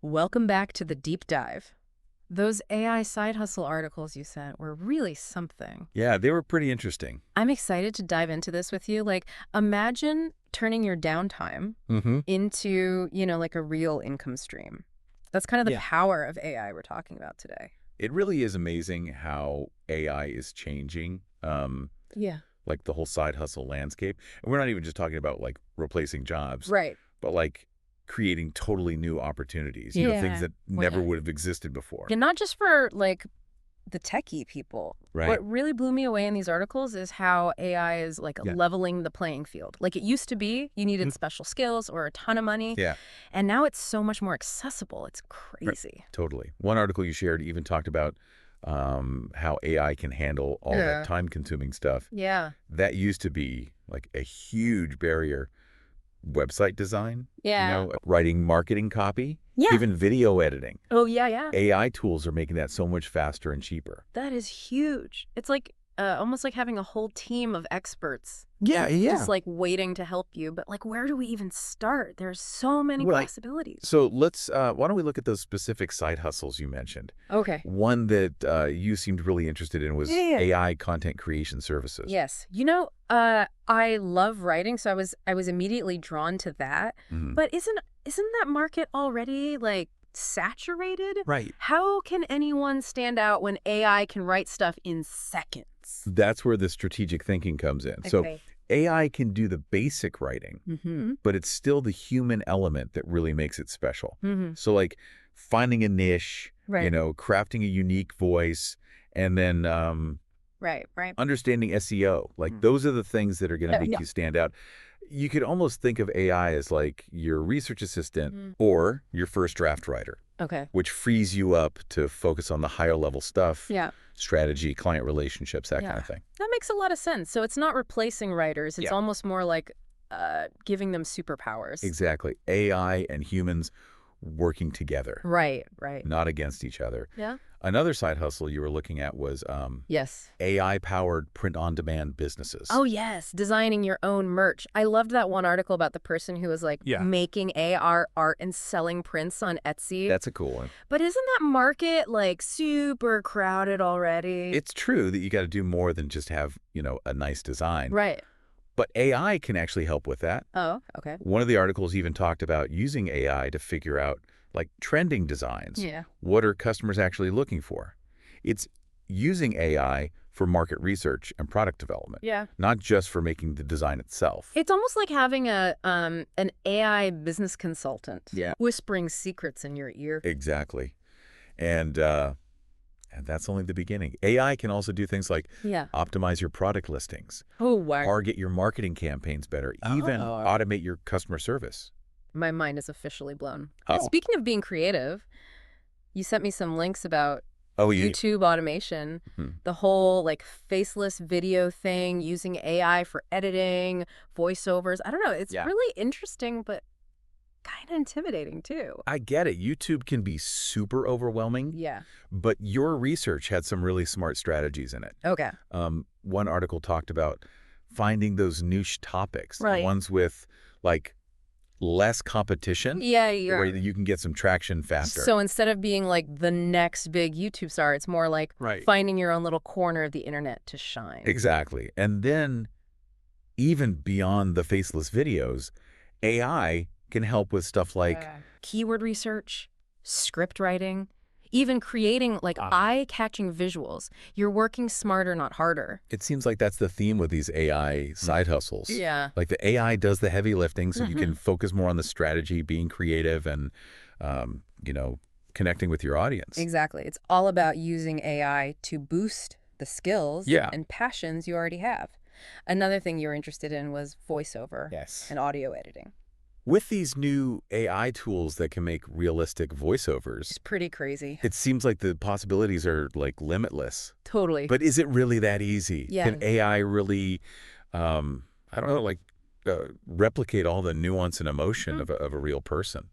Welcome back to the deep dive. Those AI side hustle articles you sent were really something. Yeah, they were pretty interesting. I'm excited to dive into this with you. Imagine turning your downtime Mm-hmm. into, like a real income stream. That's kind of the Yeah. power of AI we're talking about today. It really is amazing how AI is changing, Yeah. like the whole side hustle landscape. And we're not even just talking about like replacing jobs, Right. but like creating totally new opportunities, things Yeah. that Well, never yeah. would have existed before. Yeah, not just for the techie people. Right. What really blew me away in these articles is how AI is Yeah. leveling the playing field. Like it used to be, you needed Mhm. special skills or a ton of money, Yeah. and now it's so much more accessible. It's Right. crazy. Totally. One article you shared even talked about how AI can handle all that Yeah. time-consuming stuff. Yeah. That used to be like a huge barrier. Website design, Yeah. writing marketing copy, Yeah. even video editing. Oh, yeah, yeah. AI tools are making that so much faster and cheaper. That is huge. It's like almost like having a whole team of experts Yeah, just yeah. waiting to help you. But where do we even start? There's so many Right. possibilities. So why don't we look at those specific side hustles you mentioned? Okay. One that you seemed really interested in was Yeah. AI content creation services. Yes. I love writing, so I was immediately drawn to that. Mhm. But isn't that market already saturated? Right. How can anyone stand out when AI can write stuff in seconds? That's where the strategic thinking comes in. So Okay. AI can do the basic writing, Mm-hmm. but it's still the human element that really makes it special. Mm-hmm. So like finding a niche, Right. crafting a unique voice, and then Right. Right. understanding SEO. Like those are the things that are going to make Yeah. you stand out. You could almost think of AI as like your research assistant Mm. or your first draft writer, Okay. which frees you up to focus on the higher level stuff, Yeah. strategy, client relationships, that kind Yeah. of thing. That makes a lot of sense. So it's not replacing writers. It's Yeah. almost more like giving them superpowers. Exactly. AI and humans working together, Right. Right. not against each other. Yeah. Another side hustle you were looking at was Yes. AI-powered print-on-demand businesses. Oh, yes. Designing your own merch. I loved that one article about the person who was Yeah. making AR art and selling prints on Etsy. That's a cool one. But isn't that market super crowded already? It's true that you got to do more than just have, a nice design. Right. But AI can actually help with that. Oh, okay. One of the articles even talked about using AI to figure out like trending designs. Yeah. What are customers actually looking for? It's using AI for market research and product development, Yeah. not just for making the design itself. It's almost like having an AI business consultant. Yeah. Whispering secrets in your ear. Exactly. And that's only the beginning. AI can also do things like Yeah. optimize your product listings, Oh, wow. target your marketing campaigns better, even automate your customer service. My mind is officially blown. Oh. Speaking of being creative, you sent me some links about Oh, YouTube automation, the whole faceless video thing, using AI for editing, voiceovers. I don't know. It's Yeah. really interesting, but kind of intimidating too. I get it. YouTube can be super overwhelming, Yeah. but your research had some really smart strategies in it. Okay. One article talked about finding those niche topics, Right. ones with like less competition, Yeah, where you can get some traction faster. So instead of being the next big YouTube star, it's more like Right. finding your own little corner of the internet to shine. Exactly. And then even beyond the faceless videos, AI can help with stuff like Keyword research, script writing, even creating eye-catching visuals. You're working smarter, not harder. it seems like that's the theme with these AI side hustles. Yeah. Like the AI does the heavy lifting so you can focus more on the strategy, being creative and, connecting with your audience. Exactly. It's all about using AI to boost the skills Yeah. and passions you already have. Another thing you were interested in was voiceover Yes. and audio editing. With these new AI tools that can make realistic voiceovers, It's pretty crazy. it seems like the possibilities are limitless. Totally. But is it really that easy? Yeah. Can AI really, I don't know, replicate all the nuance and emotion of a real person?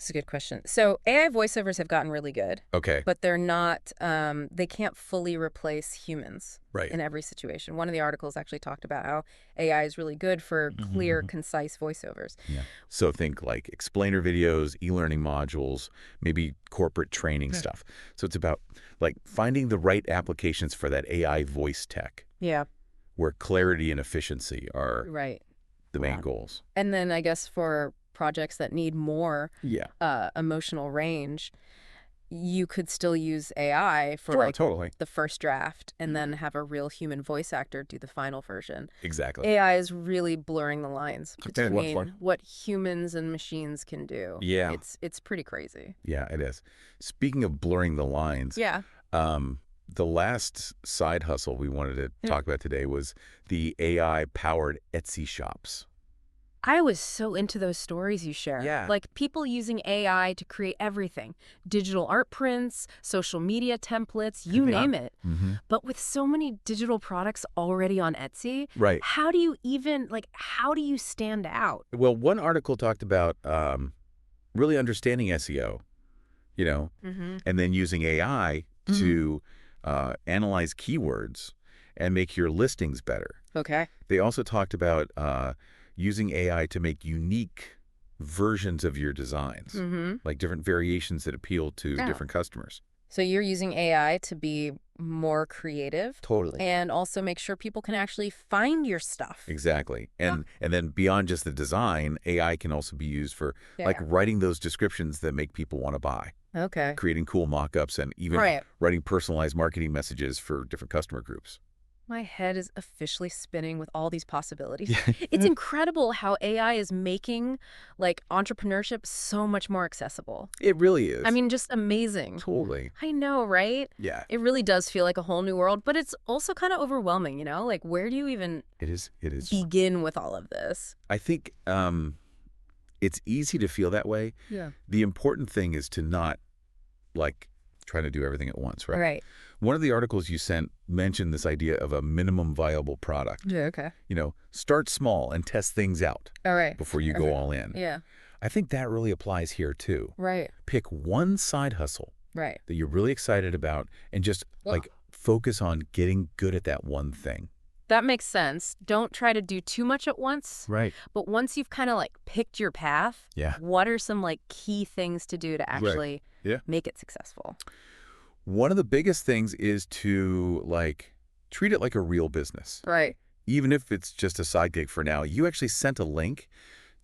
That's a good question. So AI voiceovers have gotten really good, Okay. but they're not, they can't fully replace humans Right. in every situation. One of the articles actually talked about how AI is really good for clear, concise voiceovers. Yeah. So think like explainer videos, e-learning modules, maybe corporate training stuff. So it's about like finding the right applications for that AI voice tech Yeah, where clarity and efficiency are right. the main goals. And then I guess for projects that need more Yeah. emotional range, you could still use AI for Sure, like totally. the first draft and then have a real human voice actor do the final version. Exactly. AI is really blurring the lines And what's between what humans and machines can do. Yeah. It's pretty crazy. Yeah, it is. Speaking of blurring the lines, Yeah. the last side hustle we wanted to talk about today was the AI-powered Etsy shops. I was so into those stories you share. Yeah. Like people using AI to create everything. Digital art prints, social media templates, you Yeah. name it. But with so many digital products already on Etsy, Right. how do you even, like, how do you stand out? Well, one article talked about really understanding SEO, and then using AI to analyze keywords and make your listings better. Okay. They also talked about using AI to make unique versions of your designs, like different variations that appeal to different customers. So you're using AI to be more creative Totally. and also make sure people can actually find your stuff. Exactly. And then beyond just the design, AI can also be used for like There. writing those descriptions that make people want to buy, Okay. creating cool mock-ups, and even Right. writing personalized marketing messages for different customer groups. My head is officially spinning with all these possibilities. It's incredible how AI is making like entrepreneurship so much more accessible. It really is. I mean, just amazing. Totally. I know, right? Yeah. It really does feel like a whole new world, but it's also kind of overwhelming, you know? Like, where do you even It is. begin with all of this? I think it's easy to feel that way. Yeah. The important thing is to not like try to do everything at once, right? Right. One of the articles you sent mentioned this idea of a minimum viable product. Yeah, okay. Start small and test things out All right. before you go all in. Yeah. I think that really applies here too. Right. Pick one side hustle Right. that you're really excited about and just like focus on getting good at that one thing. That makes sense. Don't try to do too much at once. Right. But once you've kind of like picked your path, Yeah. what are some like key things to do to actually Yeah. make it successful? One of the biggest things is to like treat it like a real business. Right. Even if it's just a side gig for now. You actually sent a link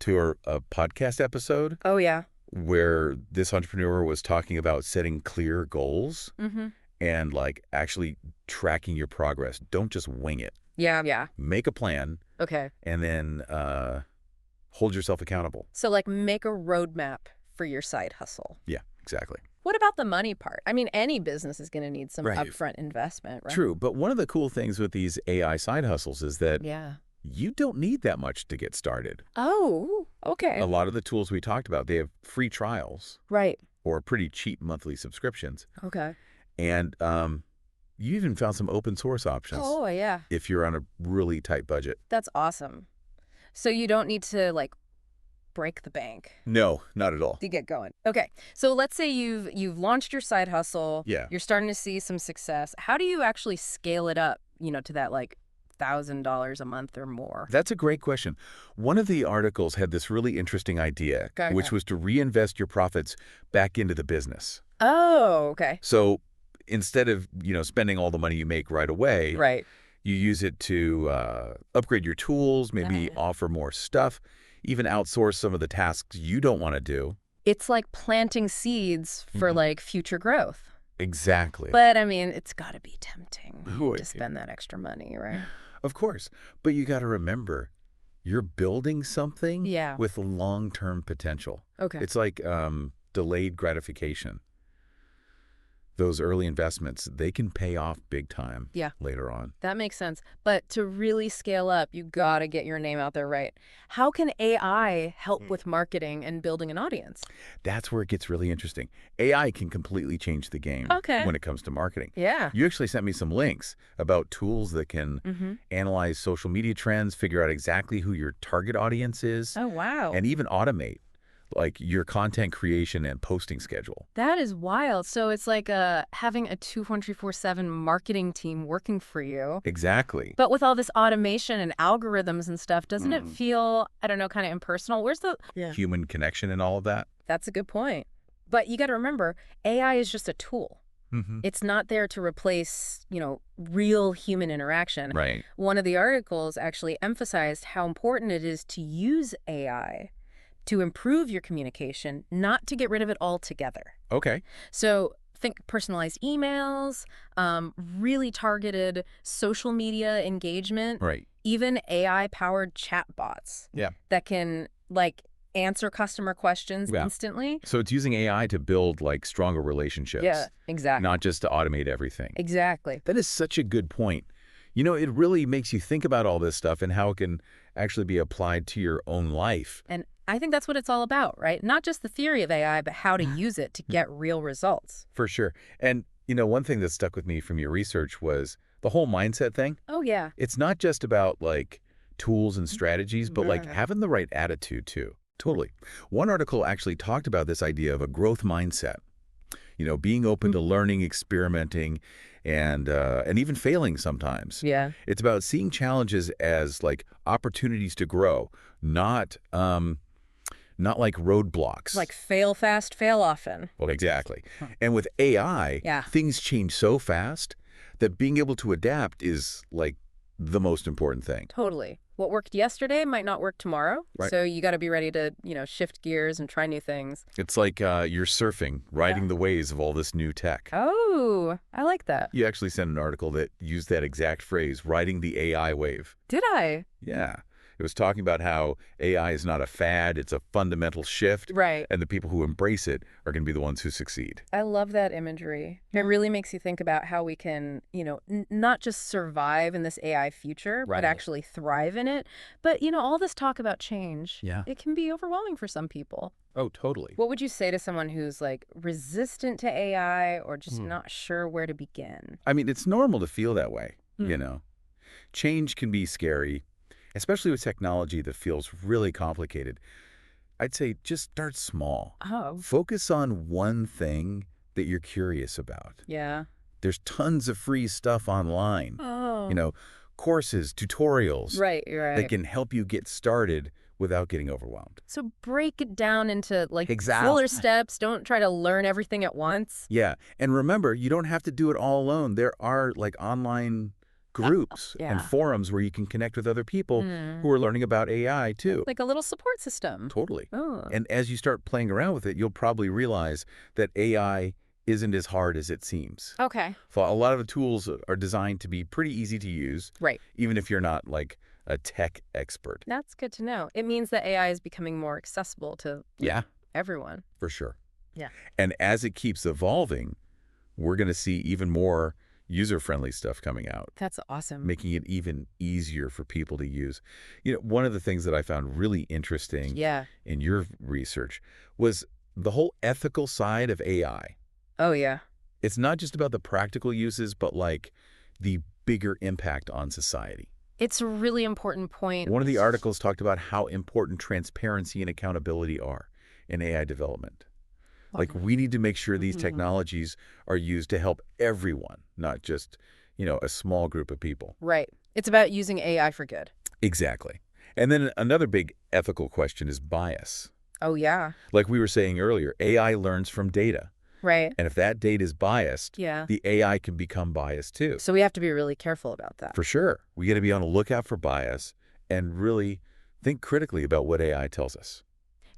to a podcast episode Oh, yeah. where this entrepreneur was talking about setting clear goals and like actually tracking your progress. Don't just wing it. Yeah. Yeah. Make a plan Okay. and then hold yourself accountable. So like make a roadmap for your side hustle. Yeah, exactly. What about the money part? I mean, any business is going to need some Right. upfront investment, right? True. But one of the cool things with these AI side hustles is that Yeah. you don't need that much to get started. Oh, okay. A lot of the tools we talked about, they have free trials Right. or pretty cheap monthly subscriptions. Okay. And you even found some open source options Oh, yeah. if you're on a really tight budget. That's awesome. So you don't need to like break the bank No, not at all. to get going. Okay. So let's say you've launched your side hustle. Yeah. You're starting to see some success. How do you actually scale it up, to that like $1,000 a month or more? That's a great question. One of the articles had this really interesting idea, Okay. which was to reinvest your profits back into the business. Oh, okay. So instead of, spending all the money you make right away, Right. you use it to upgrade your tools, maybe Yeah. offer more stuff, even outsource some of the tasks you don't want to do. It's like planting seeds for like future growth. Exactly. But I mean, it's got to be tempting Ooh, to spend that extra money, right? Of course. But you got to remember, you're building something Yeah. with long-term potential. Okay. It's like delayed gratification. Those early investments, they can pay off big time later on. That makes sense. But to really scale up, you got to get your name out there right. How can AI help with marketing and building an audience? That's where it gets really interesting. AI can completely change the game when it comes to marketing. Yeah. You actually sent me some links about tools that can analyze social media trends, figure out exactly who your target audience is, Oh, wow. and even automate like your content creation and posting schedule. That is wild. So it's like having a 24/7 marketing team working for you. Exactly. But with all this automation and algorithms and stuff, doesn't it Mhm. feel, I don't know, kind of impersonal? Where's the... Yeah. Human connection and all of that. That's a good point. But you got to remember, AI is just a tool. Hmm. It's not there to replace, real human interaction. Right. One of the articles actually emphasized how important it is to use AI to improve your communication, not to get rid of it altogether. Okay. So think personalized emails, really targeted social media engagement, Right. even AI-powered chatbots Yeah. that can, like, answer customer questions Yeah. instantly. So it's using AI to build like stronger relationships. Yeah, exactly. Not just to automate everything. Exactly. That is such a good point. It really makes you think about all this stuff and how it can actually be applied to your own life. And I think that's what it's all about, right? Not just the theory of AI, but how to use it to get real results. For sure. And, one thing that stuck with me from your research was the whole mindset thing. Oh, yeah. It's not just about like tools and strategies, but like having the right attitude too. Totally. One article actually talked about this idea of a growth mindset. Being open to learning, experimenting, and even failing sometimes. Yeah. It's about seeing challenges as like opportunities to grow, not like roadblocks. Like fail fast, fail often. Well, exactly. And with AI, Yeah. things change so fast that being able to adapt is like the most important thing. Totally. What worked yesterday might not work tomorrow. Right. So you got to be ready to, shift gears and try new things. It's like you're surfing, riding the waves of all this new tech. Oh, I like that. You actually sent an article that used that exact phrase, riding the AI wave. Did I? Yeah. It was talking about how AI is not a fad, it's a fundamental shift. Right. And the people who embrace it are going to be the ones who succeed. I love that imagery. It really makes you think about how we can, not just survive in this AI future, Right. but actually thrive in it. But, all this talk about change, Yeah. it can be overwhelming for some people. Oh, totally. What would you say to someone who's like resistant to AI or just not sure where to begin? I mean, it's normal to feel that way, Change can be scary, especially with technology that feels really complicated. I'd say just start small. Oh, Focus on one thing that you're curious about. yeah. There's tons of free stuff online. Oh. Courses, tutorials Right, that right. can help you get started without getting overwhelmed. So break it down into like Exactly. fuller steps. Don't try to learn everything at once. Yeah. And remember, you don't have to do it all alone. There are like online groups and Yeah. forums where you can connect with other people who are learning about AI too. Like a little support system. Totally. Oh. And as you start playing around with it, you'll probably realize that AI isn't as hard as it seems. Okay. So a lot of the tools are designed to be pretty easy to use, Right. even if you're not like a tech expert. That's good to know. It means that AI is becoming more accessible to Yeah, everyone. for sure. Yeah. And as it keeps evolving, we're going to see even more user-friendly stuff coming out, That's awesome. making it even easier for people to use. One of the things that I found really interesting Yeah. in your research was the whole ethical side of AI. Oh, yeah. It's not just about the practical uses, but like the bigger impact on society. It's a really important point. One of the articles talked about how important transparency and accountability are in AI development. Like we need to make sure these technologies are used to help everyone, not just, a small group of people. Right. It's about using AI for good. Exactly. And then another big ethical question is bias. Oh, yeah. Like we were saying earlier, AI learns from data. Right. And if that data is biased, Yeah. the AI can become biased too. So we have to be really careful about that. For sure. We got to be on the lookout for bias and really think critically about what AI tells us.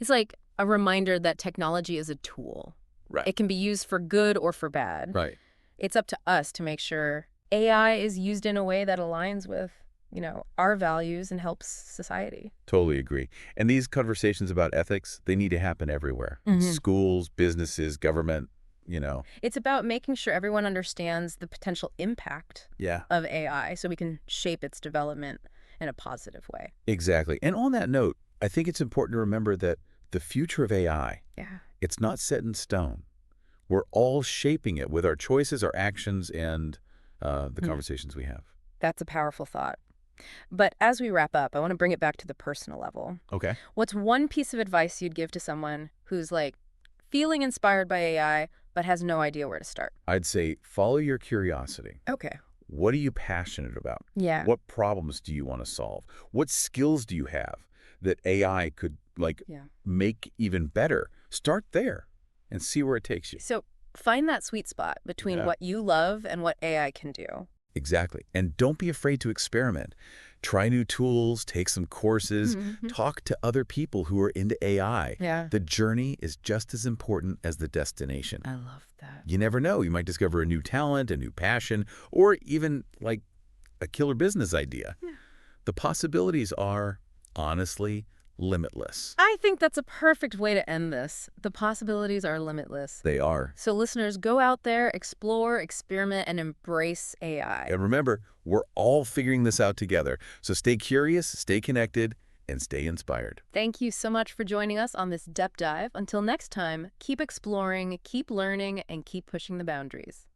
It's like a reminder that technology is a tool. Right. It can be used for good or for bad. Right. It's up to us to make sure AI is used in a way that aligns with, our values and helps society. Totally agree. And these conversations about ethics, they need to happen everywhere. Schools, businesses, government, It's about making sure everyone understands the potential impact Yeah, of AI so we can shape its development in a positive way. exactly. And on that note, I think it's important to remember that the future of AI, Yeah. it's not set in stone. We're all shaping it with our choices, our actions, and the conversations we have. That's a powerful thought. But as we wrap up, I want to bring it back to the personal level. Okay. What's one piece of advice you'd give to someone who's like feeling inspired by AI but has no idea where to start? I'd say follow your curiosity. Okay. What are you passionate about? Yeah. What problems do you want to solve? What skills do you have that AI could, like, Yeah. make even better? Start there and see where it takes you. So find that sweet spot between Yeah. what you love and what AI can do. Exactly. And don't be afraid to experiment. Try new tools, take some courses, Mhm. talk to other people who are into AI. Yeah. The journey is just as important as the destination. I love that. You never know. You might discover a new talent, a new passion, or even like a killer business idea. Yeah. The possibilities are, honestly, limitless. I think that's a perfect way to end this. The possibilities are limitless. They are. So listeners, go out there, explore, experiment, and embrace AI. And remember, we're all figuring this out together. So stay curious, stay connected, and stay inspired. Thank you so much for joining us on this depth dive. Until next time, keep exploring, keep learning, and keep pushing the boundaries.